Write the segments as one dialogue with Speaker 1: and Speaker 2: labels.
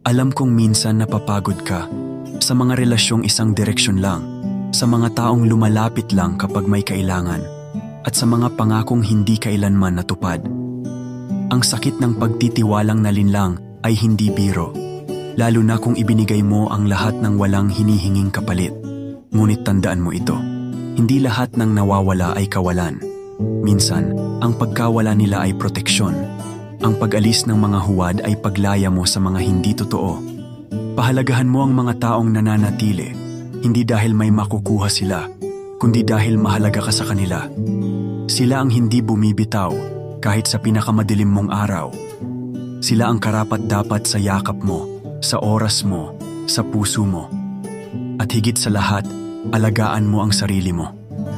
Speaker 1: Alam kong minsan napapagod ka sa mga relasyong isang direksyon lang, sa mga taong lumalapit lang kapag may kailangan, at sa mga pangakong hindi kailanman natupad. Ang sakit ng pagtitiwalang nalinlang ay hindi biro, lalo na kung ibinigay mo ang lahat ng walang hinihinging kapalit. Ngunit tandaan mo ito, hindi lahat ng nawawala ay kawalan. Minsan, ang pagkawala nila ay proteksyon. Ang pag-alis ng mga huwad ay paglaya mo sa mga hindi totoo. Pahalagahan mo ang mga taong nananatili, hindi dahil may makukuha sila, kundi dahil mahalaga ka sa kanila. Sila ang hindi bumibitaw kahit sa pinakamadilim mong araw. Sila ang karapat-dapat sa yakap mo, sa oras mo, sa puso mo. At higit sa lahat, alagaan mo ang sarili mo.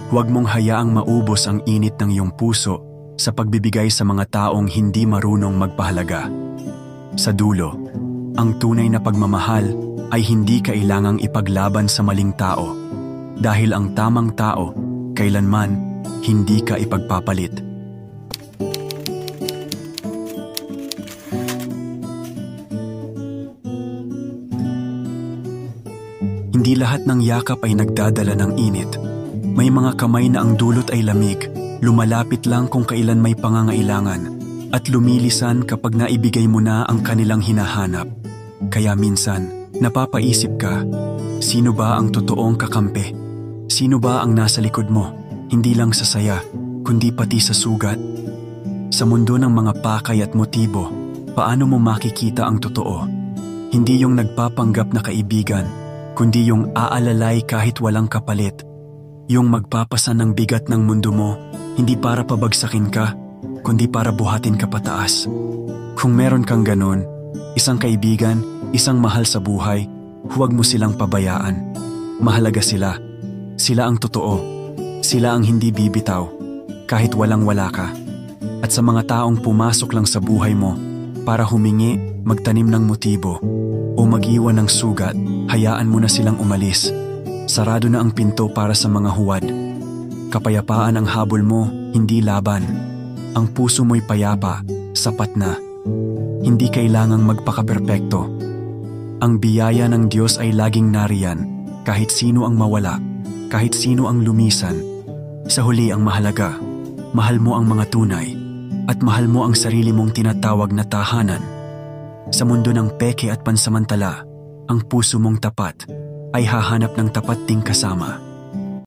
Speaker 1: Huwag mong hayaang maubos ang init ng iyong puso sa pagbibigay sa mga taong hindi marunong magpahalaga. Sa dulo, ang tunay na pagmamahal ay hindi kailangang ipaglaban sa maling tao, dahil ang tamang tao kailanman hindi ka ipagpapalit. Hindi lahat ng yakap ay nagdadala ng init. May mga kamay na ang dulot ay lamig, lumalapit lang kung kailan may pangangailangan, at lumilisan kapag naibigay mo na ang kanilang hinahanap. Kaya minsan, napapaisip ka, sino ba ang totoong kakampi? Sino ba ang nasa likod mo? Hindi lang sa saya, kundi pati sa sugat. Sa mundo ng mga pakay at motibo, paano mo makikita ang totoo? Hindi yung nagpapanggap na kaibigan, kundi yung aalalay kahit walang kapalit. Yung magpapasa ng bigat ng mundo mo, hindi para pabagsakin ka, kundi para buhatin ka pataas. Kung meron kang ganon, isang kaibigan, isang mahal sa buhay, huwag mo silang pabayaan. Mahalaga sila. Sila ang totoo. Sila ang hindi bibitaw, kahit walang-wala ka. At sa mga taong pumasok lang sa buhay mo, para humingi, magtanim ng motibo, o mag-iwan ng sugat, hayaan mo na silang umalis. Sarado na ang pinto para sa mga huwad. Kapayapaan ang habol mo, hindi laban. Ang puso mo'y payapa, sapat na. Hindi kailangang magpakaperpekto. Ang biyaya ng Diyos ay laging nariyan, kahit sino ang mawala, kahit sino ang lumisan. Sa huli ang mahalaga, mahal mo ang mga tunay, at mahal mo ang sarili mong tinatawag na tahanan. Sa mundo ng peke at pansamantala, ang puso mong tapat ay hahanap ng tapat ding kasama.